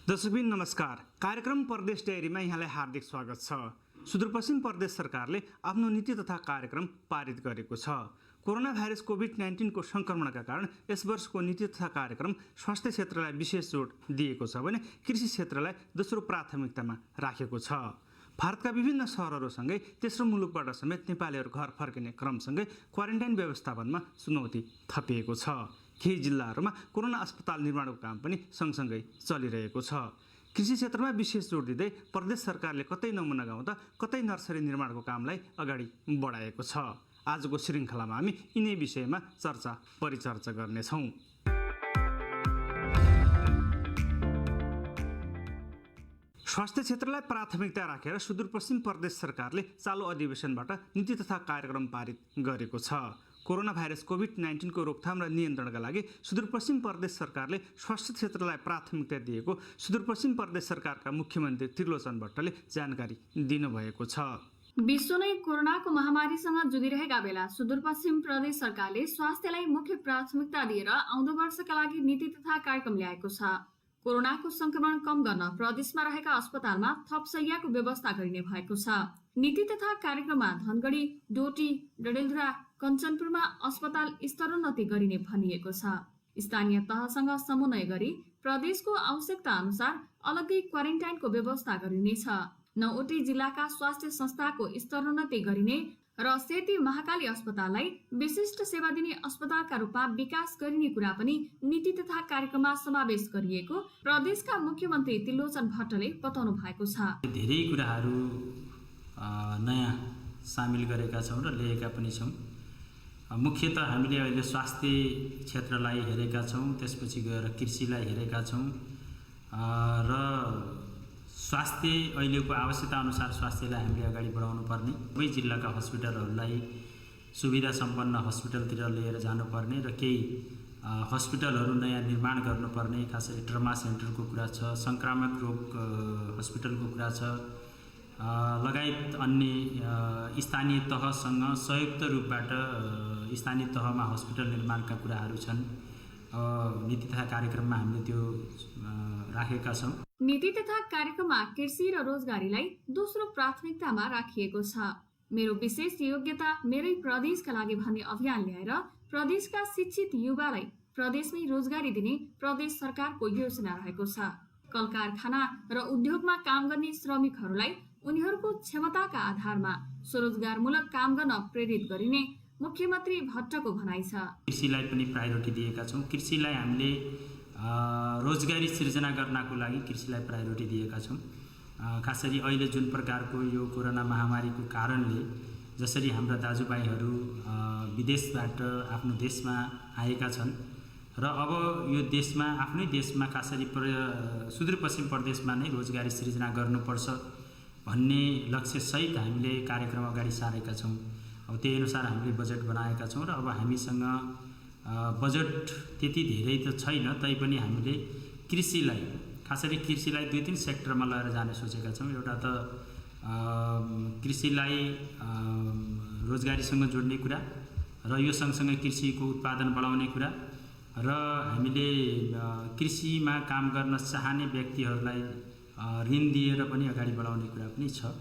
दर्शकबिन नमस्कार। कार्यक्रम परदेश डायरीमा यहाँलाई हार्दिक स्वागत छ। सुदूरपश्चिम प्रदेश सरकारले आफ्नो नीति तथा कार्यक्रम पारित गरेको छ। कोरोना भाइरस कोभिड-19 को संक्रमणका कारण यस वर्षको नीति तथा कार्यक्रम स्वास्थ्य क्षेत्रलाई विशेष जोड दिएको छ भने कृषि क्षेत्रलाई दोस्रो प्राथमिकतामा राखेको छ। भारतका विभिन्न शहरहरूसँगै तेस्रो मुलुकबाट समेत नेपालीहरू घर फर्किने क्रमसँगै क्वारेन्टाइन व्यवस्थापनमा चुनौती थपिएको छ। केही जिल्लाहरूमा कोरोना अस्पताल निर्माणको काम पनि सँगसँगै चलिरहेको छ। कृषि क्षेत्रमा विशेष जोड दिँदै प्रदेश सरकारले कतै नमुना गाउँदा कतै नर्सरी निर्माणको कामलाई अगाडि बढाएको छ। आजको श्रृङ्खलामा हामी यिनै विषयमा परिचर्चा गर्नेछौँ। स्वास्थ्य क्षेत्रलाई प्राथमिकता राखेर सुदूरपश्चिम प्रदेश सरकारले चालु अधिवेशनबाट नीति तथा कार्यक्रम पारित गरेको छ। कोरोना भाइरस कोभिड-19 को रोकथाम र नियन्त्रणका लागि सुदूरपश्चिम प्रदेश सरकारले स्वास्थ्य क्षेत्रलाई प्राथमिकता दिएको सुदूरपश्चिम प्रदेश सरकारका मुख्यमन्त्री त्रिलोचन भट्टले जानकारी दिनुभएको छ। विश्व नै कोरोनाको महामारीसँग जुधिरहेका बेला सुदूरपश्चिम प्रदेश सरकारले स्वास्थ्यलाई मुख्य प्राथमिकता दिएर आउँदो वर्षका लागि नीति तथा कार्यक्रम ल्याएको छ। कोरोनाको संक्रमण कम गर्न प्रदेशमा रहेका अस्पतालमा थप शय्याको व्यवस्था गरिने भएको छ। नीति तथा कार्यक्रममा धनगढी, डोटी, डडेलधुरा, कञ्चनपुरमा अस्पताल स्तरोन्नति गरिने भनिएको छ। स्थानीय तहसँग समन्वय गरी प्रदेशको आवश्यकता अनुसार अलग्गै क्वारेन्टाइनको व्यवस्था गरिनेछ। 9वटै जिल्लाका स्वास्थ्य संस्थाको स्तरोन्नति गरिने र सेती महाकाली अस्पताललाई विशिष्ट सेवा दिने अस्पतालका रूपमा विकास गरिने कुरा पनि नीति तथा कार्यक्रममा समावेश गरिएको प्रदेशका मुख्यमन्त्री त्रिलोचन भट्टले बताउनु भएको छ। धेरै कुराहरू नयाँ सामेल गरेका छौँ र ल्याएका पनि छौँ। मुख्यतः हामीले अहिले स्वास्थ्य क्षेत्रलाई हेरेका छौँ, त्यसपछि गएर कृषिलाई हेरेका छौँ र स्वास्थ्य अहिलेको आवश्यकता अनुसार स्वास्थ्यलाई हामीले अगाडि बढाउनु पर्ने, सबै जिल्लाका हस्पिटलहरूलाई सुविधा सम्पन्न हस्पिटलतिर लिएर जानुपर्ने र केही हस्पिटलहरू नयाँ निर्माण गर्नुपर्ने, खासै ट्रमा सेन्टरको कुरा छ, संक्रामक रोग हस्पिटलको कुरा छ, लगायत अन्य स्थानीय तहसँग संयुक्त रूपबाट स्थानीय तहमा हस्पिटल निर्माणका कुराहरू छन्। नीति तथा कार्यक्रममा हामीले त्यो राखेका छौँ। नीति तथा कार्यक्रममा कृषि र रोजगारीलाई दोस्रो प्राथमिकतामा राखिएको छ। मेरो विशेष योग्यता मेरै प्रदेशका लागि भन्ने अभियान ल्याएर प्रदेशका शिक्षित युवालाई प्रदेशमै रोजगारी दिने प्रदेश सरकारको योजना रहेको छ। कल कारखाना र उद्योगमा काम गर्ने श्रमिकहरूलाई उनीहरूको क्षमताका आधारमा स्वरोजगारमूलक काम गर्न प्रेरित गरिने मुख्यमन्त्री भट्टको भनाइ छ। कृषिलाई पनि प्रायोरिटी दिएका छौँ। कृषिलाई हामीले रोजगारी सृजना गर्नको लागि कृषिलाई प्रायोरिटी दिएका छौँ। खासरी अहिले जुन प्रकारको यो कोरोना महामारीको कारणले जसरी हाम्रा दाजुभाइहरू विदेशबाट आफ्नो देशमा आएका छन् र अब यो देशमा आफ्नै देशमा खासरी सुदूरपश्चिम प्रदेशमा नै रोजगारी सृजना गर्नुपर्छ भन्ने लक्ष्य सहित हामीले कार्यक्रम अगाडि सारेका छौँ। अब त्यही अनुसार हामीले बजेट बनाएका छौँ र अब हामीसँग बजेट त्यति धेरै त छैन, तैपनि हामीले कृषिलाई खासरी कृषिलाई 2-3 सेक्टरमा लगेर जाने सोचेका छौँ। एउटा त कृषिलाई रोजगारीसँग जोड्ने कुरा र यो सँगसँगै कृषिको उत्पादन बढाउने कुरा र हामीले कृषिमा काम गर्न चाहने व्यक्तिहरूलाई ऋण दिएर पनि अगाडि बढाउने कुरा पनि छ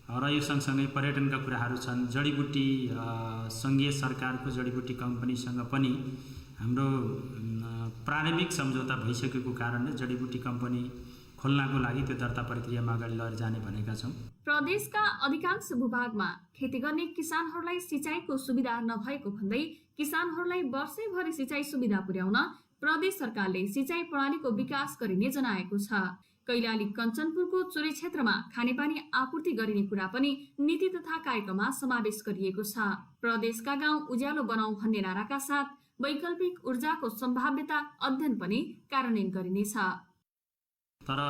र यो सँगसँगै पर्यटनका कुराहरू छन्। जडीबुटी सङ्घीय सरकारको जडीबुटी कम्पनीसँग पनि हाम्रो प्रारम्भिक सम्झौता भइसकेको कारणले जडीबुटी कम्पनी खोल्नको लागि त्यो दर्ता प्रक्रियामा अगाडि लगेर जाने भनेका छौँ। प्रदेशका अधिकांश भूभागमा खेती गर्ने किसानहरूलाई सिँचाइको सुविधा नभएको भन्दै किसानहरूलाई वर्षैभरि सिँचाइ सुविधा पुर्याउन प्रदेश सरकारले सिँचाइ प्रणालीको विकास गरिने जनाएको छ। कैलाली कञ्चनपुरको चुरे क्षेत्रमा खानेपानी आपूर्ति गरिने कुरा पनि नीति तथा कार्यक्रममा समावेश गरिएको छ। प्रदेशका गाउँ उज्यालो बनाऊ भन्ने नाराका साथ वैकल्पिक ऊर्जाको सम्भाव्यता अध्ययन पनि कार्यान्वयन गरिनेछ। तर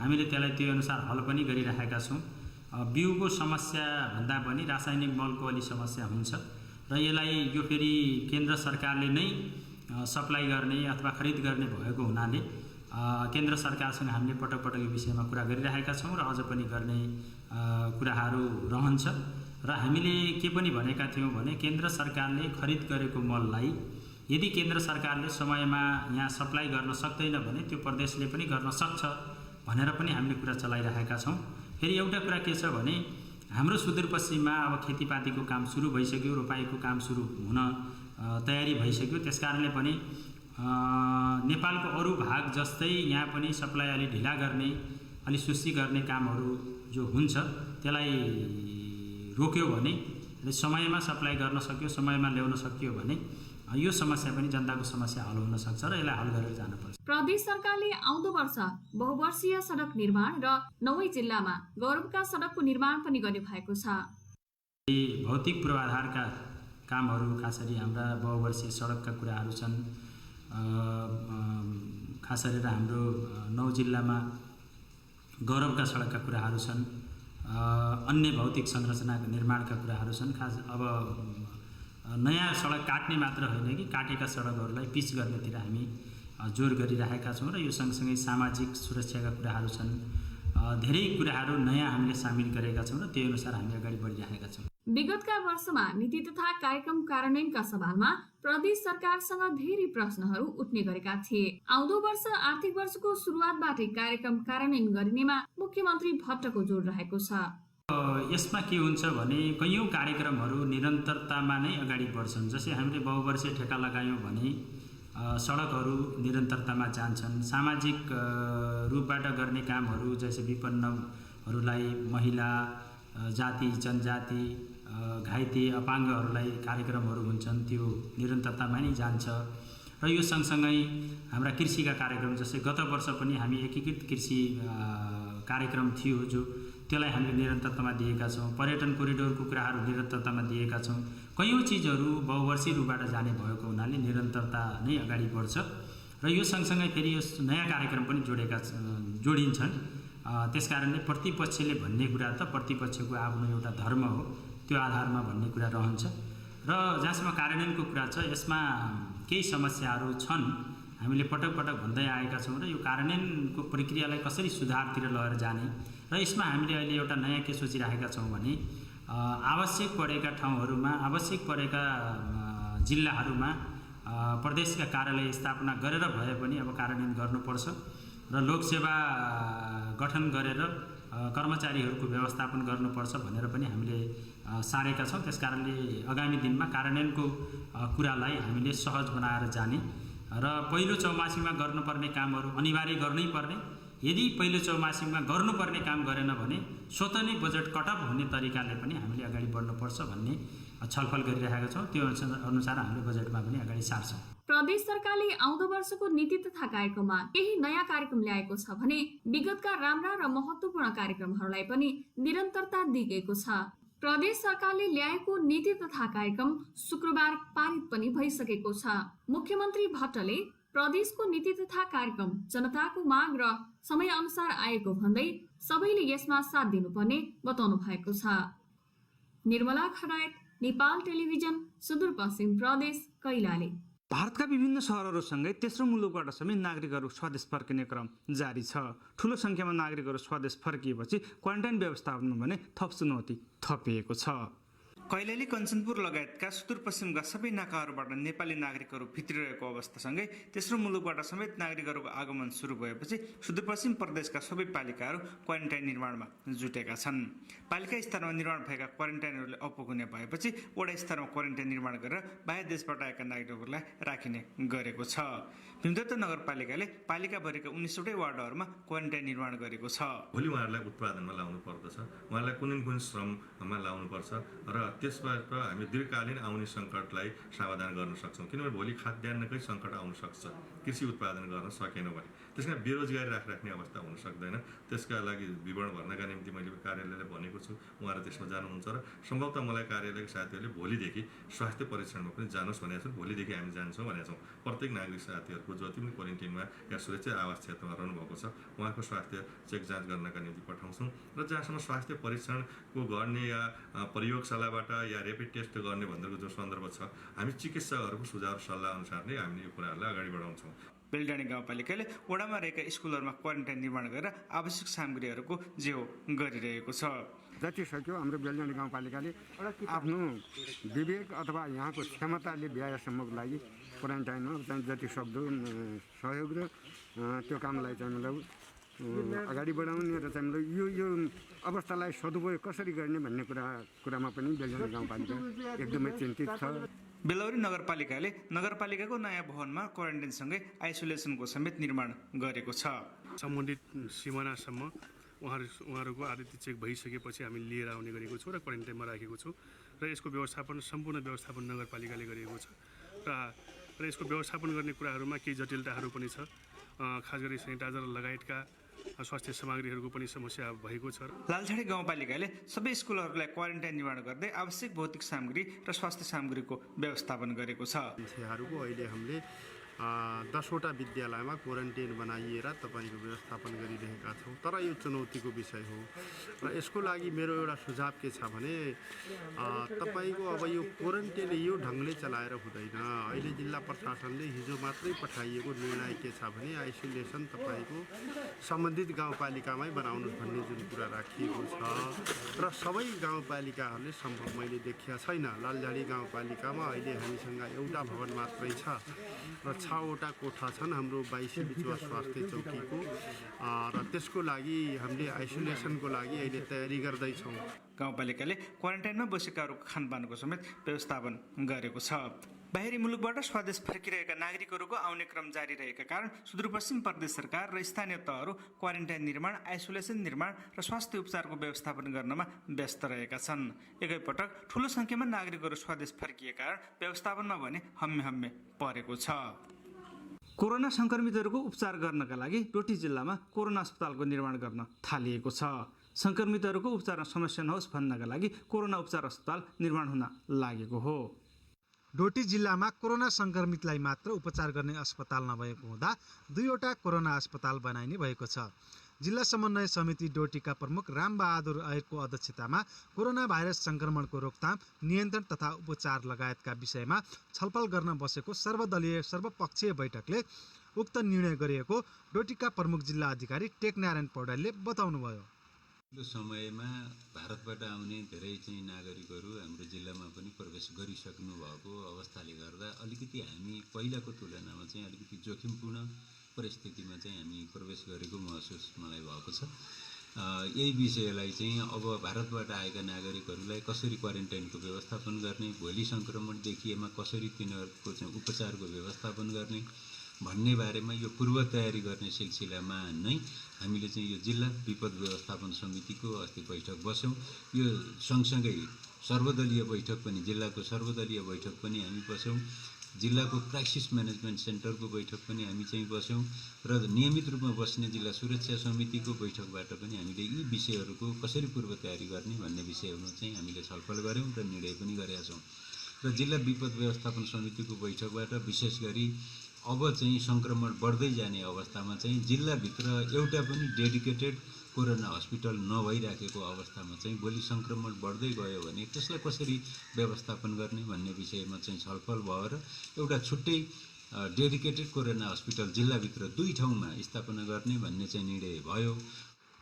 हामीले त्यसलाई त्यो अनुसार हल पनि गरिरहेका छौँ। बिउको समस्या भन्दा पनि रासायनिक मलको अलि समस्या हुन्छ र यसलाई यो फेरि केन्द्र सरकारले नै सप्लाई गर्ने अथवा खरिद गर्ने भएको हुनाले केन्द्र सरकारसँग हामीले पटक पटक यो विषयमा कुरा गरिरहेका छौँ र अझ पनि गर्ने कुराहरू रहन्छ। र हामीले के पनि भनेका थियौँ भने केन्द्र सरकारले खरिद गरेको मललाई यदि केन्द्र सरकारले समयमा यहाँ सप्लाई गर्न सक्दैन भने त्यो प्रदेशले पनि गर्न सक्छ भनेर पनि हामीले कुरा चलाइरहेका छौँ। फेरि एउटा कुरा के छ भने हाम्रो सुदूरपश्चिममा अब खेतीपातीको काम सुरु भइसक्यो, रोपाइको काम सुरु हुन तयारी भइसक्यो। त्यसकारणले पनि नेपालको अरू भाग जस्तै यहाँ पनि सप्लाई अलि ढिला गर्ने, अलि सुस्ती गर्ने कामहरू जो हुन्छ त्यसलाई रोक्यो भने, समयमा सप्लाई गर्न सक्यो, समयमा ल्याउन सकियो भने यो समस्या पनि जनताको समस्या हल हुन सक्छ र यसलाई हल गरेर जानुपर्छ। प्रदेश सरकारले आउँदो वर्ष बहुवर्षीय सडक निर्माण र 9 जिल्लामा गौरवका सडकको निर्माण पनि गर्ने भएको छ। भौतिक पूर्वाधारका कामहरू, खास गरी हाम्रा बहुवर्षीय सडकका कुराहरू छन्। खास गरेर हाम्रो 9 जिल्लामा गौरवका सडकका कुराहरू छन्। अन्य भौतिक संरचनाको निर्माणका कुराहरू छन्। खास अब नयाँ सडक काट्ने मात्र होइन कि काटेका सडकहरूलाई पिच गर्नेतिर हामी जोड गरिरहेका छौँ र यो सँगसँगै सामाजिक सुरक्षाका कुराहरू छन्। धेरै कुराहरू नयाँ हामीले सामेल गरेका छौँ र त्यही अनुसार हामी अगाडि बढिरहेका छौँ। विगतका वर्षमा नीति तथा कार्यक्रम कार्यान्वयनका सवालमा प्रदेश सरकारसँग धेरै प्रश्नहरू उठ्ने गरेका थिए। आउँदो वर्ष आर्थिक वर्षको सुरुवातबाटै कार्यक्रम कार्यान्वयन गरिनेमा मुख्यमन्त्री भट्टको जोड रहेको छ। यसमा के हुन्छ भने कैयौँ कार्यक्रमहरू निरन्तरतामा नै अगाडि बढ्छन्। जस्तै हामीले बहुवर्षीय ठेक्का लगायौँ भने सडकहरू निरन्तरतामा जान्छन्। सामाजिक रूपबाट गर्ने कामहरू जस्तै विपन्नहरूलाई, महिला, जाति जनजाति, घाइते अपाङ्गहरूलाई कार्यक्रमहरू हुन्छन्, त्यो निरन्तरतामा नै जान्छ। र यो सँगसँगै हाम्रा कृषिका कार्यक्रम, जस्तै गत वर्ष पनि हामी एकीकृत कृषि कार्यक्रम थियो जो त्यसलाई हामीले निरन्तरतामा दिएका छौँ। पर्यटन कोरिडोरको कुराहरू निरन्तरतामा दिएका छौँ। कैयौँ चिजहरू बहुवर्षीय रूपबाट जाने भएको हुनाले निरन्तरता नै अगाडि बढ्छ र यो सँगसँगै फेरि यो नयाँ कार्यक्रम पनि जोडिन्छन्। त्यसकारणले प्रतिपक्षले भन्ने कुरा त प्रतिपक्षको आफ्नो एउटा धर्म हो, त्यो आधारमा भन्ने कुरा रहन्छ र जहाँसम्म कार्यान्वयनको कुरा छ यसमा केही समस्याहरू छन्। हामीले पटक पटक भन्दै आएका छौँ र यो कार्यान्वयनको प्रक्रियालाई कसरी सुधारतिर लगेर जाने र यसमा हामीले अहिले एउटा नयाँ के सोचिरहेका छौँ भने आवश्यक परेका ठाउँहरूमा, आवश्यक परेका जिल्लाहरूमा प्रदेशका कार्यालय स्थापना गरेर भए पनि अब कार्यान्वयन गर्नुपर्छ र लोकसेवा गठन गरेर कर्मचारीहरूको व्यवस्थापन गर्नुपर्छ भनेर पनि हामीले सारेका छौँ। त्यसकारणले आगामी दिनमा कार्यान्वयनको कुरालाई हामीले सहज बनाएर जाने र पहिलो चौमासीमा गर्नुपर्ने कामहरू अनिवार्य गर्नै पर्ने, यदि पहिलो चौमासीमा गर्नुपर्ने काम गरेन भने स्वतः नै बजेट कटअप हुने तरिकाले पनि हामीले अगाडि बढ्नुपर्छ भन्ने छलफल गरिरहेका छौँ। त्यो अनुसार हामीले बजेटमा पनि अगाडि सार्छौँ। प्रदेश सरकारले आउँदो वर्षको नीति तथा कार्यक्रममा केही नयाँ कार्यक्रम ल्याएको छ भने विगतका राम्रा र महत्त्वपूर्ण कार्यक्रमहरूलाई पनि निरन्तरता दिएको छ। प्रदेश सरकारले ल्याएको नीति तथा कार्यक्रम शुक्रबार पारित पनि भइसकेको छ। मुख्यमन्त्री भट्टले प्रदेशको नीति तथा कार्यक्रम जनताको माग र समय अनुसार आएको भन्दै सबैले यसमा साथ दिनुपर्ने बताउनु भएको छ। निर्मला खरायत, नेपाल टेलिभिजन, सुदूरपश्चिम प्रदेश, कैलाली। भारतका विभिन्न सहरहरूसँगै तेस्रो मुलुकबाट समेत नागरिकहरू स्वदेश फर्किने क्रम जारी छ। ठूलो संख्यामा नागरिकहरू स्वदेश फर्किएपछि क्वारेन्टाइन व्यवस्थापनमा भने थप चुनौती थपिएको छ। कैलाली, कञ्चनपुर लगायतका सुदूरपश्चिमका सबै नाकाहरूबाट नेपाली नागरिकहरू भित्रिरहेको अवस्थासँगै तेस्रो मुलुकबाट समेत नागरिकहरूको आगमन सुरु भएपछि सुदूरपश्चिम प्रदेशका सबै पालिकाहरू क्वारेन्टाइन निर्माणमा जुटेका छन्। पालिका स्तरमा निर्माण भएका क्वारेन्टाइनहरूले अपुग्ने भएपछि वडा स्तरमा क्वारेन्टाइन निर्माण गरेर बाह्य देशबाट आएका नागरिकहरूलाई राखिने गरेको छ। भीमदत्त नगरपालिकाले पालिकाभरिका 19वटै वार्डहरूमा क्वारेन्टाइन निर्माण गरेको छ। भोलि उहाँहरूलाई उत्पादनमा लाउनु पर्दछ, उहाँहरूलाई कुनै श्रममा लाउनुपर्छ र त्यसबाट हामी दीर्घकालीन आउने सङ्कटलाई समाधान गर्न सक्छौँ। किनभने भोलि खाद्यान्नकै सङ्कट आउन सक्छ कृषि उत्पादन गर्न सकेनौँ भने। त्यस कारण बेरोजगारी राख्ने अवस्था हुन सक्दैन। त्यसका लागि विवरण भर्नका निम्ति मैले कार्यालयलाई भनेको छु, उहाँहरू त्यसमा जानुहुन्छ र सम्भवतः मलाई कार्यालयका साथीहरूले भोलिदेखि स्वास्थ्य परीक्षणमा पनि जानुहोस् भनेको छन्। भोलिदेखि हामी जान्छौँ भनेका छौँ। प्रत्येक नागरिक साथीहरूको जति पनि क्वारेन्टाइनमा या सुरक्षित आवास क्षेत्रमा रहनुभएको छ उहाँको स्वास्थ्य चेक जाँच गर्नका निम्ति पठाउँछौँ र जहाँसम्म स्वास्थ्य परीक्षणको गर्ने या प्रयोगशालाबाट या ऱ्यापिड टेस्ट गर्ने भनेको जो सन्दर्भ छ, हामी चिकित्सकहरूको सुझाव सल्लाह अनुसार नै हामीले यो कुराहरूलाई अगाडि बढाउँछौँ। बेलडाँडी गाउँपालिकाले वडामा रहेका स्कुलहरूमा क्वारेन्टाइन निर्माण गरेर आवश्यक सामग्रीहरूको जेहो गरिरहेको छ। जति सक्यो हाम्रो बेलजनी गाउँपालिकाले आफ्नो विवेक अथवा यहाँको क्षमताले भ्याएसम्मको लागि क्वारेन्टाइनमा चाहिँ जति सक्दो सहयोग र त्यो कामलाई चाहिँ मतलब अगाडि बढाउने र चाहिँ मतलब यो अवस्थालाई सदुपयोग कसरी गर्ने भन्ने कुरामा पनि बेलजनी गाउँपालिका एकदमै चिन्तित छ। बेलौरी नगरपालिकाले नगरपालिकाको नयाँ भवनमा क्वारेन्टाइनसँगै आइसोलेसनको समेत निर्माण गरेको छ। सम्बन्धित सिमानासम्म उहाँहरूको आदित्य चेक भइसकेपछि हामी लिएर आउने गरेको छौँ र क्वारेन्टाइनमा राखेको छौँ र यसको सम्पूर्ण व्यवस्थापन नगरपालिकाले गरेको छ र यसको व्यवस्थापन गर्ने कुराहरूमा केही जटिलताहरू पनि छ। खास गरी सेनिटाइजर लगायतका स्वास्थ्य सामग्रीहरूको पनि समस्या भएको छ। लालछाडी गाउँपालिकाले सबै स्कुलहरूलाई क्वारेन्टाइन निर्माण गर्दै आवश्यक भौतिक सामग्री र स्वास्थ्य सामग्रीको व्यवस्थापन गरेको छ। अहिले हामीले 10वटा विद्यालयमा क्वारेन्टाइन बनाइएर तपाईँको व्यवस्थापन गरिरहेका छौँ। तर यो चुनौतीको विषय हो र यसको लागि मेरो एउटा सुझाव के छ भने तपाईँको अब यो क्वारेन्टाइन यो ढङ्गले चलाएर हुँदैन। अहिले जिल्ला प्रशासनले हिजो मात्रै पठाइएको निर्णय के छ भने आइसोलेसन तपाईँको सम्बन्धित गाउँपालिकामै बनाउनु भन्ने जुन कुरा राखिएको छ र सबै गाउँपालिकाहरूले सम्भव मैले देखिया छैन। लालझाडी गाउँपालिकामा अहिले हामीसँग एउटा भवन मात्रै छ र 6वटा कोठा छन् हाम्रो 22 बिचुवा स्वास्थ्य चौकीको र त्यसको लागि हामीले आइसोलेसनको लागि अहिले तयारी गर्दैछौँ। गाउँपालिकाले क्वारेन्टाइनमा बसेकाहरूको खानपानको समेत व्यवस्थापन गरेको छ। बाहिरी मुलुकबाट स्वदेश फर्किरहेका नागरिकहरूको आउने क्रम जारी रहेका कारण सुदूरपश्चिम प्रदेश सरकार र स्थानीय तहहरू क्वारेन्टाइन निर्माण, आइसोलेसन निर्माण र स्वास्थ्य उपचारको व्यवस्थापन गर्नमा व्यस्त रहेका छन्। एकैपटक ठूलो संख्यामा नागरिकहरू स्वदेश फर्किएका कारण व्यवस्थापनमा भने हम्मे परेको छ। कोरोना संक्रमितहरूको उपचार गर्नका लागि डोटी जिल्लामा कोरोना अस्पतालको निर्माण गर्न थालिएको छ। संक्रमितहरूको उपचारमा समस्या नहोस् भन्नका लागि कोरोना उपचार अस्पताल निर्माण हुन लागेको हो। डोटी जिल्लामा कोरोना संक्रमितलाई मात्र उपचार गर्ने अस्पताल नभएको हुँदा 2वटा कोरोना अस्पताल बनाइने भएको छ। जिल्ला समन्वय समिति डोटीका प्रमुख रामबहादुर ऐरको अध्यक्षतामा कोरोना भाइरस संक्रमणको रोकथाम, नियन्त्रण तथा उपचार लगायतका विषयमा छलफल गर्न बसेको सर्वदलीय सर्वपक्षीय बैठकले उक्त निर्णय गरिएको डोटीका प्रमुख जिल्ला अधिकारी टेकनारायण पौडेलले बताउनुभयो। यो समयमा भारतबाट आउने धेरै चाहिँ नागरिकहरू हाम्रो जिल्लामा पनि प्रवेश गरिसक्नु भएको अवस्थाले गर्दा अलिकति हामी पहिलाको तुलनामा चाहिँ अलिकति जोखिमपूर्ण परिस्थितिमा चाहिँ हामी प्रवेश गरेको महसुस मलाई भएको छ। यही विषयलाई चाहिँ अब भारतबाट आएका नागरिकहरूलाई कसरी क्वारेन्टाइनको व्यवस्थापन गर्ने, भोलि सङ्क्रमण देखिएमा कसरी तिनीहरूको चाहिँ उपचारको व्यवस्थापन गर्ने भन्ने बारेमा यो पूर्व तयारी गर्ने सिलसिलामा नै हामीले चाहिँ यो जिल्ला विपद व्यवस्थापन समितिको अस्ति बैठक बस्यौँ। यो सँगसँगै सर्वदलीय बैठक पनि, जिल्लाको सर्वदलीय बैठक पनि हामी बस्यौँ। जिल्लाको क्राइसिस म्यानेजमेन्ट सेन्टरको बैठक पनि हामी चाहिँ बस्यौँ र नियमित रूपमा बस्ने जिल्ला सुरक्षा समितिको बैठकबाट पनि हामीले यी विषयहरूको कसरी पूर्व तयारी गर्ने भन्ने विषयहरू चाहिँ हामीले छलफल गऱ्यौँ र निर्णय पनि गरेका छौँ। र जिल्ला विपद व्यवस्थापन समितिको बैठकबाट विशेष गरी अब चाहिँ सङ्क्रमण बढ्दै जाने अवस्थामा चाहिँ जिल्लाभित्र एउटा पनि डेडिकेटेड कोरोना हस्पिटल नभइराखेको अवस्थामा चाहिँ भोलि सङ्क्रमण बढ्दै गयो भने त्यसलाई कसरी व्यवस्थापन गर्ने भन्ने विषयमा चाहिँ छलफल भयो र एउटा छुट्टै डेडिकेटेड कोरोना हस्पिटल जिल्लाभित्र 2 ठाउँमा स्थापना गर्ने भन्ने चाहिँ निर्णय भयो।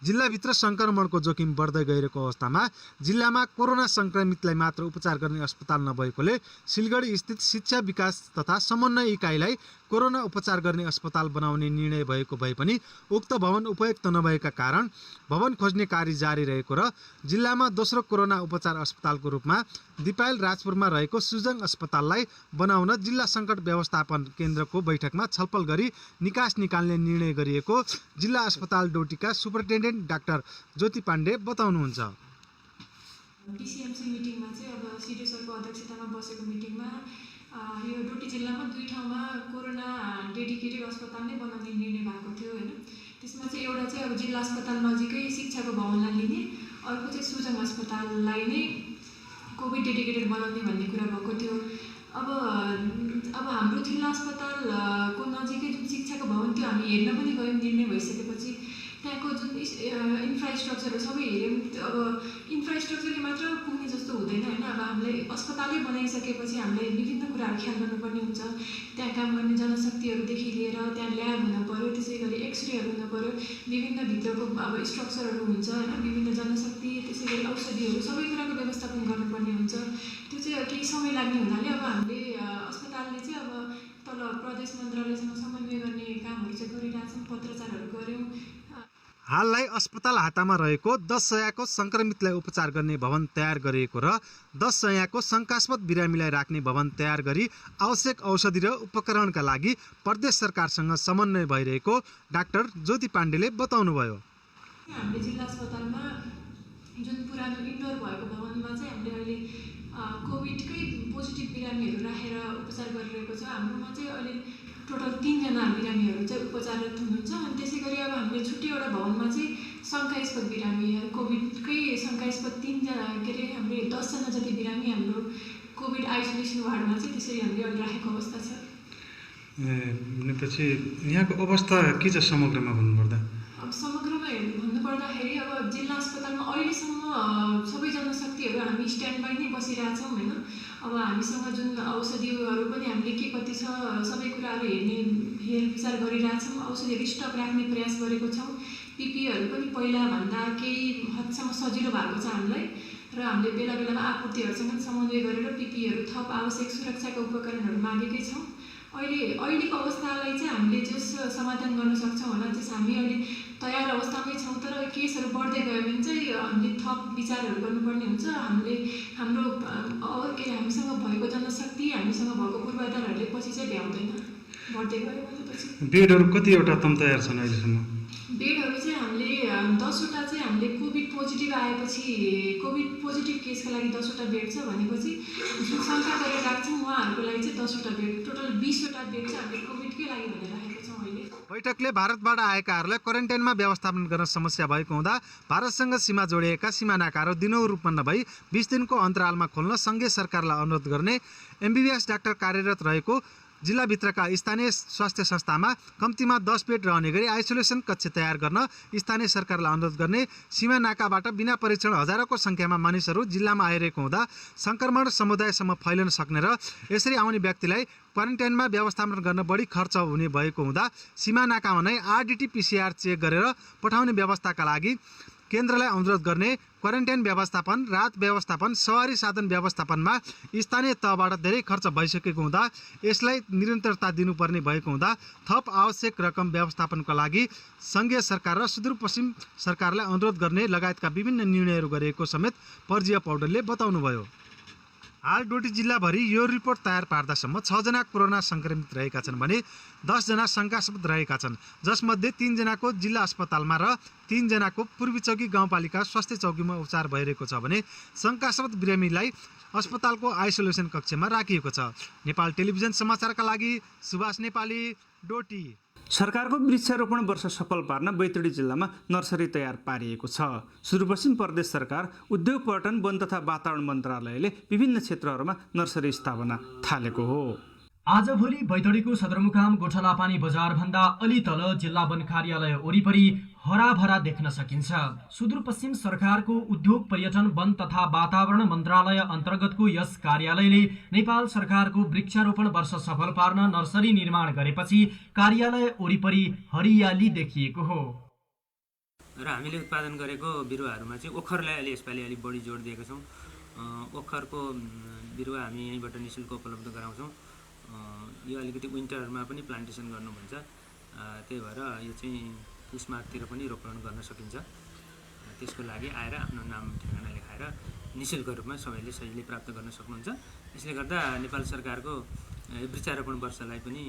जिल्लाभित्र संक्रमणको जोखिम बढ्दै गएको अवस्थामा जिल्लामा कोरोना संक्रमितलाई मात्र उपचार गर्ने अस्पताल नभएकोले सिलगढी स्थित शिक्षा विकास तथा समन्वय इकाइलाई कोरोना उपचार गर्ने अस्पताल बनाउने निर्णय भएको भए पनि उक्त भवन उपयुक्त नभएका कारण भवन खोज्ने कार्य जारी रहेको र जिल्लामा दोस्रो कोरोना उपचार अस्पतालको रूपमा दिपायल राजपुरमा रहेको सुजङ अस्पताललाई बनाउन जिल्ला सङ्कट व्यवस्थापन केन्द्रको बैठकमा छलफल गरी निकास निकाल्ने निर्णय गरिएको जिल्ला अस्पताल डोटीका सुपरिन्टेन्डेन्ट डाक्टर ज्योति पाण्डे बताउनुहुन्छ। डिसिएमसी मिटिङमा चाहिँ अब सिडिओ सरको अध्यक्षतामा बसेको मिटिङमा यो डोटी जिल्लामा 2 ठाउँमा कोरोना डेडिकेटेड अस्पताल नै बनाउने निर्णय भएको थियो हैन। त्यसमा चाहिँ एउटा चाहिँ अब जिल्ला अस्पताल नजिकै शिक्षाको भवनलाई लिने, अर्को चाहिँ सुजङ अस्पताललाई नै कोभिड डेडिकेटेड बनाउने भन्ने कुरा भएको थियो। अब हाम्रो जिल्ला अस्पतालको नजिकै जुन शिक्षाको भवन थियो हामी हेर्न पनि गयौँ। निर्णय भइसकेपछि त्यहाँको जुन इन्फ्रास्ट्रक्चरहरू सबै हेऱ्यौँ। अब इन्फ्रास्ट्रक्चरले मात्र पुग्ने जस्तो हुँदैन होइन। अब हामीले अस्पतालै बनाइसकेपछि हामीले विभिन्न कुराहरू ख्याल गर्नुपर्ने हुन्छ। त्यहाँ काम गर्ने जनशक्तिहरूदेखि लिएर त्यहाँ ल्याब हुन पऱ्यो, त्यसै गरी एक्सरेहरू हुन पऱ्यो, विभिन्न भित्रको अब स्ट्रक्चरहरू हुन्छ होइन, विभिन्न जनशक्ति, त्यसै गरी औषधिहरू, सबै कुराको व्यवस्थापन गर्नुपर्ने हुन्छ। त्यो चाहिँ केही समय लाग्ने हुनाले अब हामीले अस्पतालले चाहिँ अब तल प्रदेश मन्त्रालयसँग समन्वय गर्ने कामहरू चाहिँ गरिरहेछौँ, पत्रचारहरू गऱ्यौँ। हाललाई अस्पताल हातामा रहेको 10 शय्याको संक्रमितलाई उपचार गर्ने भवन तयार गरिएको र 10 शय्याको शङ्कास्पद बिरामीलाई राख्ने भवन तयार गरी आवश्यक औषधि र उपकरणका लागि प्रदेश सरकारसँग समन्वय भइरहेको डाक्टर ज्योति पाण्डेले बताउनुभयो। हामीले जिल्ला अस्पतालमा जुन पुरानो इन्डोर भएको भवनमा चाहिँ हामीले अहिले कोभिडकै पोजिटिभ बिरामीहरू राखेर उपचार गरिरहेको छ। हाम्रोमा चाहिँ अहिले टोटल 3 जना बिरामीहरू चाहिँ उपचाररत हुनुहुन्छ। अनि त्यसै गरी अब हामीले छुट्टै एउटा भवनमा चाहिँ शङ्कास्पद बिरामी कोभिडकै शङ्कास्पद 3 जना के अरे हामीले 10 जना जति बिरामी हाम्रो कोभिड आइसोलेसन वार्डमा चाहिँ त्यसरी हामीले अहिले राखेको अवस्था छ। भनेपछि यहाँको अवस्था के छ समग्रमा भन्नुपर्दा? अब समग्रमा भन्नुपर्दाखेरि अब जिल्ला अस्पतालमा अहिलेसम्म सबै जनशक्तिहरू हामी स्ट्यान्ड बाई नै बसिरहेछौँ होइन। अब हामीसँग जुन औषधिहरू पनि हामीले के कति छ सबै कुराहरू हेरविचार गरिरहेछौँ। औषधिहरू स्टक राख्ने प्रयास गरेको छौँ। पिपिईहरू पनि पहिलाभन्दा केही हदसम्म सजिलो भएको छ हामीलाई, र हामीले बेला बेलामा आपूर्तिहरूसँग समन्वय गरेर पिपिईहरू थप आवश्यक सुरक्षाका उपकरणहरू मागेकै छौँ। अहिलेको अवस्थालाई चाहिँ हामीले जस समाधान गर्न सक्छौँ होला जस हामी अहिले तयार अवस्थामै छौँ। तर केसहरू बढ्दै गयो भने चाहिँ हामीले थप विचारहरू गर्नुपर्ने हुन्छ। हामीले हाम्रो हामीसँग भएको जनशक्ति, हामीसँग भएको पूर्वाधारहरूले पछि चाहिँ भ्याउँदैन, बढ्दै गयो भनेपछि। बेडहरू कतिवटा तयार छन् अहिलेसम्म? बेडहरू चाहिँ हामीले 10वटा चाहिँ हामीले कोभिड पोजिटिभ आएपछि कोभिड पोजिटिभ केसका लागि 10वटा बेड छ भनेपछि जुन शङ्का गरेर राख्छौँ उहाँहरूको लागि चाहिँ 10वटा बेड, टोटल 20वटा बेड चाहिँ हामीले कोभिडकै लागि भनेर राखेको छौँ अहिले। बैठकले भारतबाट आएकाहरूलाई क्वारेन्टाइनमा व्यवस्थापन गर्न समस्या भएको हुँदा भारतसँग सीमा जोडिएका सीमानाकाहरू दिनहुँ रूपमा नभई 20 दिनको अन्तरालमा खोल्न सङ्घीय सरकारलाई अनुरोध गर्ने एमबिबिएस डाक्टर कार्यरत रहेको जिल्लाभित्रका स्थानीय स्वास्थ्य संस्थामा कम्तीमा 10 बेड रहने गरी आइसोलेसन कक्ष तयार गर्न स्थानीय सरकारलाई अनुरोध गर्ने सीमा नाकाबाट बिना परीक्षण हजारौँको सङ्ख्यामा मानिसहरू जिल्लामा आइरहेको हुँदा सङ्क्रमण समुदायसम्म फैलन सक्ने र यसरी आउने व्यक्तिलाई क्वारेन्टाइनमा व्यवस्थापन गर्न बढी खर्च हुने भएको हुँदा सीमा नाकामा नै आरडिटी पिसिआर चेक गरेर पठाउने व्यवस्थाका लागि केन्द्रलाई अनुरोध गर्ने, क्वारेन्टाइन व्यवस्थापन, राहत व्यवस्थापन, सवारी साधन व्यवस्थापनमा स्थानीय तहबाट धेरै खर्च भइसकेको हुँदा यसलाई निरन्तरता दिनुपर्ने भएको हुँदा थप आवश्यक रकम व्यवस्थापनका लागि सङ्घीय सरकार र सुदूरपश्चिम सरकारलाई अनुरोध गर्ने लगायतका विभिन्न निर्णयहरू गरिएको समेत पर्जिया पौडेलले बताउनुभयो। हाल डोटी जिल्लाभरि यो रिपोर्ट तयार पार्दासम्म 6 जना कोरोना सङ्क्रमित रहेका छन् भने 10 जना शङ्कास्पद रहेका छन्, जसमध्ये 3 जनाको जिल्ला अस्पतालमा र 3 जनाको पूर्वी चौकी गाउँपालिका स्वास्थ्य चौकीमा उपचार भइरहेको छ भने शङ्कास्पद बिरामीलाई अस्पतालको आइसोलेसन कक्षमा राखिएको छ। नेपाल टेलिभिजन समाचारका लागि सुभाष नेपाली, डोटी। सरकारको वृक्षारोपण वर्ष सफल पार्न बैतडी जिल्लामा नर्सरी तयार पारिएको छ। सुदूरपश्चिम प्रदेश सरकार, उद्योग पर्यटन, वन तथा वातावरण मन्त्रालयले विभिन्न क्षेत्रहरूमा नर्सरी स्थापना थालेको हो। आजभोलि बैतडीको सदरमुकाम गोठलापानी बजारभन्दा अलि तल जिल्ला वन कार्यालय वरिपरि हराभरा देख्न सकिन्छ। सुदूरपश्चिम सरकारको उद्योग पर्यटन वन तथा वातावरण मन्त्रालय अन्तर्गतको यस कार्यालयले नेपाल सरकारको वृक्षारोपण वर्ष सफल पार्न नर्सरी निर्माण गरेपछि कार्यालय वरिपरि हरियाली देखिएको हो। र हामीले उत्पादन गरेको बिरुवाहरूमा चाहिँ ओखरलाई अलि यसपालि अलिक बढी जोड दिएका छौँ। ओखरको बिरुवा हामी यहीँबाट निःशुल्क उपलब्ध गराउँछौँ। यो अलिकति विन्टरमा पनि प्लान्टेसन गर्नु भन्छ, त्यही भएर यो चाहिँ पुसमाघतिर पनि रोपण गर्न सकिन्छ। त्यसको लागि आएर आफ्नो नाम ठेगाना लेखाएर निःशुल्क रूपमा सबैले सजिलै प्राप्त गर्न सक्नुहुन्छ। यसले गर्दा नेपाल सरकारको वृक्षारोपण वर्षलाई पनि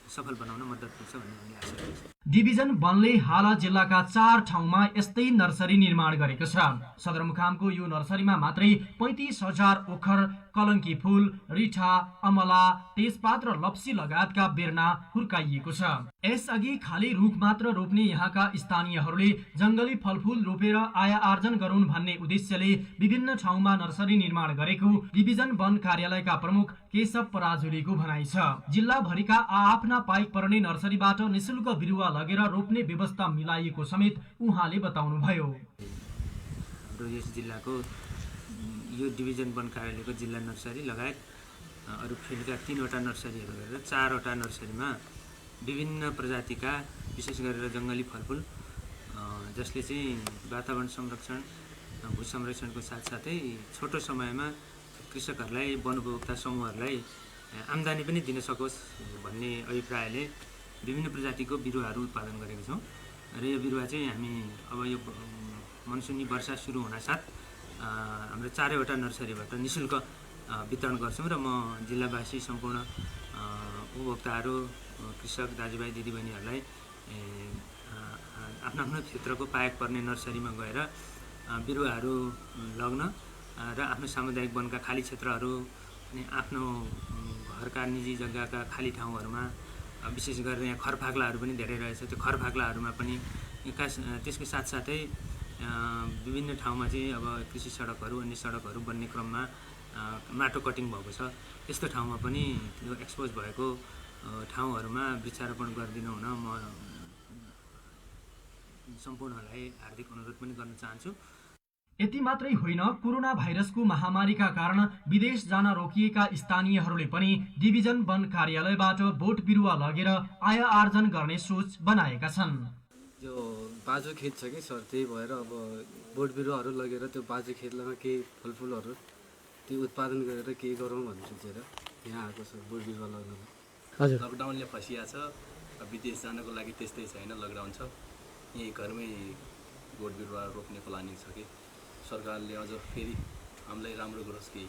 सफल बनाउन मद्दत पुग्छ भन्ने हामीले आशा गर्छौँ। डिभिजन वनले हाल जिल्लाका 4 ठाउँमा यस्तै नर्सरी निर्माण गरेको छ। सदरमुकामको यो नर्सरीमा मात्रै 35,000 ओखर, कलङ्की फूल, रिठा, अमला, तेजपात र लप्सी लगायतका बेर्ना हुर्काइएको छ। यसअघि खाली रुख मात्र रोप्ने यहाँका स्थानीयहरूले जङ्गली फलफूल रोपेर आय आर्जन गरून् भन्ने उद्देश्यले विभिन्न ठाउँमा नर्सरी निर्माण गरेको डिभिजन वन कार्यालयका प्रमुख केशव पराजुलीको भनाइ छ। जिल्लाभरिका आआफ्ना पाइक पर्ने नर्सरीबाट निःशुल्क बिरुवा लगेर रोप्ने व्यवस्था मिलाइएको समेत उहाँले बताउनुभयो। हाम्रो यस जिल्लाको यो डिभिजन वन कार्यालयको जिल्ला नर्सरी लगायत अरू फिल्डका 3वटा नर्सरीहरू गरेर 4वटा नर्सरीमा विभिन्न प्रजातिका विशेष गरेर जङ्गली फलफुल जसले चाहिँ वातावरण संरक्षण भू संरक्षणको साथसाथै छोटो समयमा कृषकहरूलाई वन उपभोक्ता समूहहरूलाई आम्दानी पनि दिन सकोस् भन्ने अभिप्रायले विभिन्न प्रजातिको बिरुवाहरू उत्पादन गरेका छौँ र यो बिरुवा चाहिँ हामी अब यो मनसुनी वर्षा सुरु हुनासाथ हाम्रो 4वटा नर्सरीबाट निःशुल्क वितरण गर्छौँ र म जिल्लावासी सम्पूर्ण उपभोक्ताहरू कृषक दाजुभाइ दिदीबहिनीहरूलाई आफ्नो आफ्नो क्षेत्रको पाएक पर्ने नर्सरीमा गएर बिरुवाहरू लग्न र आफ्नो सामुदायिक वनका खाली क्षेत्रहरू अनि आफ्नो घरका निजी जग्गाका खाली ठाउँहरूमा विशेष गरेर यहाँ खरफाक्लाहरू पनि धेरै रहेछ त्यो खरफाक्लाहरूमा पनि त्यसको साथसाथै विभिन्न ठाउँमा चाहिँ अब कृषि सडकहरू अन्य सडकहरू बन्ने क्रममा माटो कटिङ भएको छ त्यस्तो ठाउँमा पनि त्यो एक्सपोज भएको ठाउँहरूमा वृक्षारोपण गरिदिनु हुन म सम्पूर्णलाई हार्दिक अनुरोध पनि गर्न चाहन्छु। यति मात्रै होइन, कोरोना भाइरसको महामारीका कारण विदेश जान रोकिएका स्थानीयहरूले पनि डिभिजन वन कार्यालयबाट बोट बिरुवा लगेर आय आर्जन गर्ने सोच बनाएका छन्। यो बाँझो खेत छ कि सर, त्यही भएर अब बोट बिरुवाहरू लगेर त्यो बाँझो खेतमा केही फलफुलहरू त्यो उत्पादन गरेर केही गरौँ भन्ने सोचेर यहाँ आएको छ बोट बिरुवा लगाउन। हजुर, लकडाउनले फसिया छ, विदेश जानको लागि त्यस्तै छैन, लकडाउन छ, यहीँ घरमै बोट बिरुवा रोप्ने प्लानिङ छ कि सरकारले अझ फेरि हामीलाई राम्रो गरोस्। केही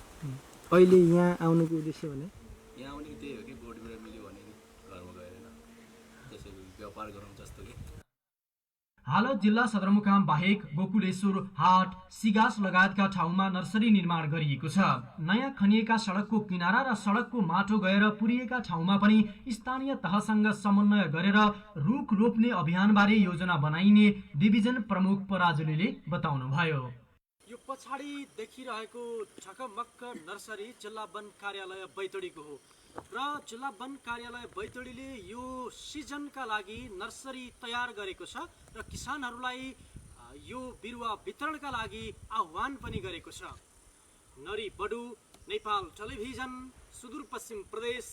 अहिले यहाँ आउनुको उद्देश्य भने यहाँ आउने त्यही हो कि बोट बिरुवा मिल्यो भने घरमा गएर त्यसरी व्यापार गरौँ जस्तो कि। हाल जिल्ला सदरमुकाम बाहेक गोकुलेश्वर, हाट, सिगास लगायतका ठाउँमा नर्सरी निर्माण गरिएको छ। नयाँ खनिएका सडकको किनारा र सडकको माटो गएर पुरिएका ठाउँमा पनि स्थानीय तहसँग समन्वय गरेर रुख रोप्ने अभियानबारे योजना बनाइने डिभिजन प्रमुख पराजुलीले बताउनुभयो। यो पछाडि देखिरहेको छकमक्क नर्सरी जिल्ला वन कार्यालय बैतडीको हो र जिल्ला वन कार्यालय बैतडीले यो सिजनका लागि नर्सरी तयार गरेको छ र किसानहरूलाई यो बिरुवा वितरणका लागि आह्वान पनि गरेको छ। नरी बडु, नेपाल टेलिभिजन, सुदूरपश्चिम प्रदेश,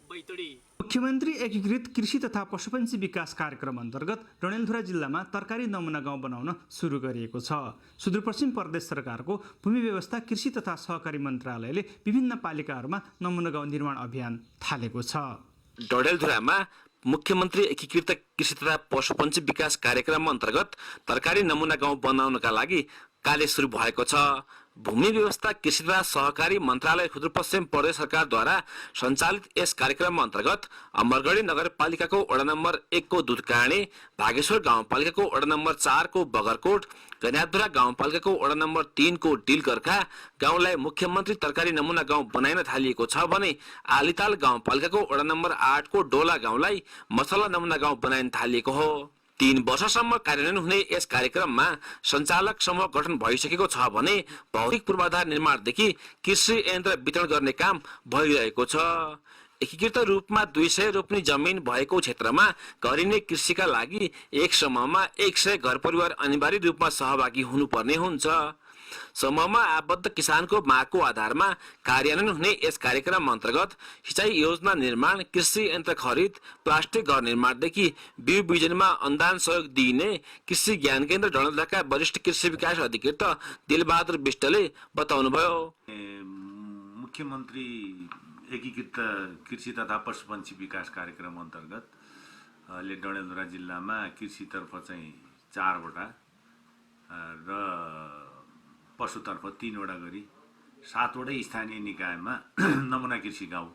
बैतडी। मुख्यमन्त्री एकीकृत कृषि तथा पशुपन्छी विकास कार्यक्रम अन्तर्गत डडेलधुरा जिल्लामा तरकारी नमुना गाउँ बनाउन सुरु गरिएको छ। सुदूरपश्चिम प्रदेश सरकारको भूमि व्यवस्था कृषि तथा सहकारी मन्त्रालयले विभिन्न पालिकाहरूमा नमुना गाउँ निर्माण अभियान थालेको छ। डडेलधुरामा मुख्यमन्त्री एकीकृत कृषि तथा पशुपन्छी विकास कार्यक्रम अन्तर्गत तरकारी नमुना गाउँ बनाउनका लागि कार्य सुरु भएको छ। भूमि व्यवस्था कृषि तथा सहकारी मन्त्रालय सुदूरपश्चिम प्रदेश सरकारद्वारा सञ्चालित यस कार्यक्रम अन्तर्गत अमरगढी नगरपालिकाको वडा नम्बर 1 को दुधकाँडे, भागेश्वर गाउँपालिकाको वडा नम्बर 4 को बगरकोट, गन्याधुरा गाउँपालिकाको वडा नम्बर 3 को डिलगर्खा गाउँलाई मुख्यमन्त्री तरकारी नमुना गाउँ बनाइन थालिएको छ भने आलिताल गाउँपालिकाको वडा नम्बर 8 को डोला गाउँलाई मसला नमुना गाउँ बनाइन थालिएको हो। 3 वर्षसम्म कार्यान्वयन हुने यस कार्यक्रममा सञ्चालक समूह गठन भइसकेको छ भने भौतिक पूर्वाधार निर्माणदेखि कृषि यन्त्र वितरण गर्ने काम भइरहेको छ। एकीकृत रूपमा 200 रोप्ने जमिन भएको क्षेत्रमा गरिने कृषिका लागि एक समूहमा 100 घर परिवार अनिवार्य रूपमा सहभागी हुनुपर्ने हुन्छ। समूहमा आबद्ध किसानको मागको आधारमा कार्यान्वयन हुने यस कार्यक्रम अन्तर्गत सिँचाइ योजना निर्माण, कृषि यन्त्र खरिद, प्लास्टिक घर निर्माणदेखि बिउ बिजनमा अनुदान सहयोग दिइने कृषि ज्ञान केन्द्र डडेलधुराका वरिष्ठ कृषि विकास अधिकृत दिलबहादुर विष्टले बताउनुभयो। मुख्यमन्त्री एकीकृत कृषि तथा पशुपन्छी विकास कार्यक्रम अन्तर्गत डडेलधुरा जिल्लामा कृषितर्फ चाहिँ 4 वटा र पशुतर्फ 3 वटा गरी 7 वटै स्थानीय निकायमा नमुना कृषि गाउँ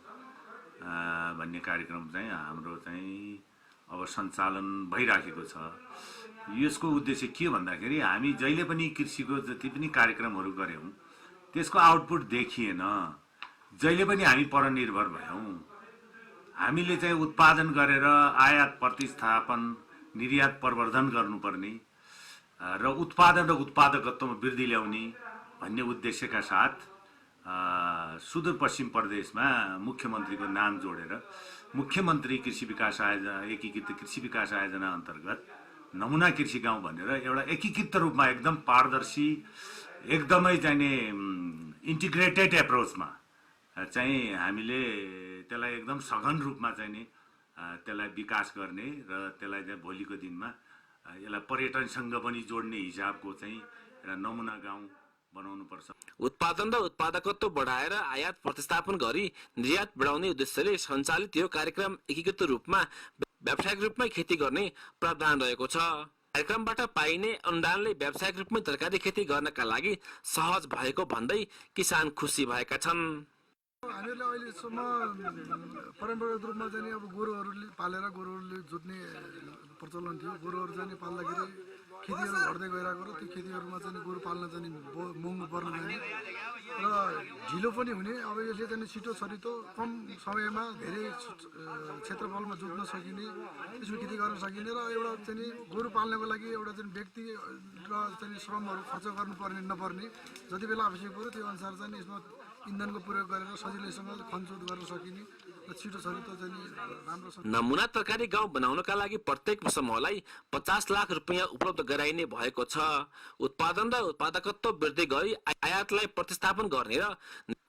भन्ने कार्यक्रम चाहिँ हाम्रो चाहिँ अब सञ्चालन भइराखेको छ। यसको उद्देश्य के भन्दाखेरि हामी जहिले पनि कृषिको जति पनि कार्यक्रमहरू गऱ्यौँ त्यसको आउटपुट देखिएन। जहिले पनि हामी परनिर्भर भयौँ। हामीले चाहिँ उत्पादन गरेर आयात प्रतिस्थापन, निर्यात प्रवर्धन गर्नुपर्ने र उत्पादन र उत्पादकत्वमा वृद्धि ल्याउने भन्ने उद्देश्यका साथ सुदूरपश्चिम प्रदेशमा मुख्यमन्त्रीको नाम जोडेर मुख्यमन्त्री कृषि विकास आयोजना, एकीकृत कृषि विकास आयोजना अन्तर्गत नमुना कृषि गाउँ भनेर एउटा एकीकृत रूपमा एकदम पारदर्शी, एकदमै चाहिने इन्टिग्रेटेड एप्रोचमा चाहिँ हामीले त्यसलाई एकदम सघन रूपमा चाहिँ नि त्यसलाई विकास गर्ने र त्यसलाई चाहिँ भोलिको दिनमा यसलाई पर्यटनसँग पनि जोड्ने हिसाबको चाहिँ एउटा नमुना गाउँ बनाउनुपर्छ। उत्पादन र उत्पादकत्व बढाएर आयात प्रतिस्थापन गरी निर्यात बढाउने उद्देश्यले सञ्चालित यो कार्यक्रम एकीकृत रूपमा व्यावसायिक रूपमै खेती गर्ने प्रावधान रहेको छ। कार्यक्रमबाट पाइने अनुदानले व्यावसायिक रूपमै तरकारी खेती गर्नका लागि सहज भएको भन्दै किसान खुसी भएका छन्। हामीहरूले अहिलेसम्म परम्परागत रूपमा चाहिँ अब गोरुहरूले पालेर गोरुहरूले जोत्ने प्रचलन थियो। गोरुहरू चाहिँ पाल्दाखेरि खेतीहरू घट्दै गइरहेको र त्यो खेतीहरूमा चाहिँ गोरु पाल्न चाहिँ महँगो पर्न जाने र ढिलो पनि हुने। अब यसले चाहिँ छिटो छरितो कम समयमा धेरै क्षेत्रफलमा जोत्न सकिने, त्यसमा खेती गर्न सकिने र एउटा चाहिँ गोरु पाल्नको लागि एउटा चाहिँ व्यक्ति र चाहिँ श्रमहरू खर्च गर्नुपर्ने नपर्ने जति बेला आवश्यक पऱ्यो त्यो अनुसार चाहिँ यसमा इन्धनको प्रयोग गरेर सजिलैसँग खनजोत गर्न सकिने र छिटो छरितो चाहिँ राम्रो। नमुना तरकारी गाउँ बनाउनका लागि प्रत्येक समूहलाई 50 लाख रुपियाँ उपलब्ध गराइने भएको छ। उत्पादन र उत्पादकत्व वृद्धि गरी आयातलाई प्रतिस्थापन गर्ने र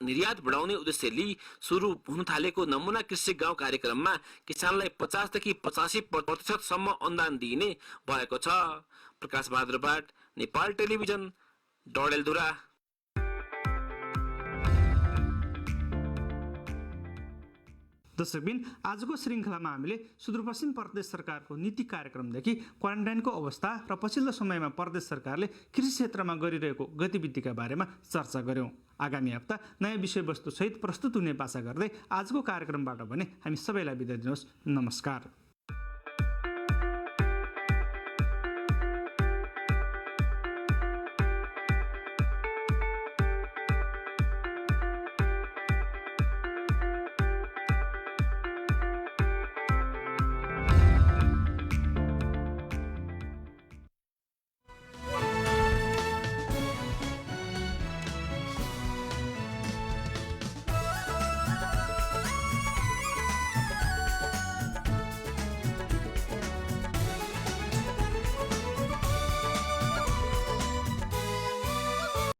निर्यात बढाउने उद्देश्यले सुरु हुन थालेको नमुना कृषि गाउँ कार्यक्रममा किसानलाई 50 देखि 85% सम्म अनुदान दिइने भएको छ। प्रकाश बहादुर बाट, नेपाल टेलिभिजन, डडेलधुरा। दर्शकबिन, आजको श्रृङ्खलामा हामीले सुदूरपश्चिम प्रदेश सरकारको नीति कार्यक्रमदेखि क्वारेन्टाइनको अवस्था र पछिल्लो समयमा प्रदेश सरकारले कृषि क्षेत्रमा गरिरहेको गतिविधिका बारेमा चर्चा गर्यौं। आगामी हप्ता नयाँ विषयवस्तुसहित प्रस्तुत हुने आशा गर्दै आजको कार्यक्रमबाट भने हामी सबैलाई बिदा दिनुहोस्। नमस्कार।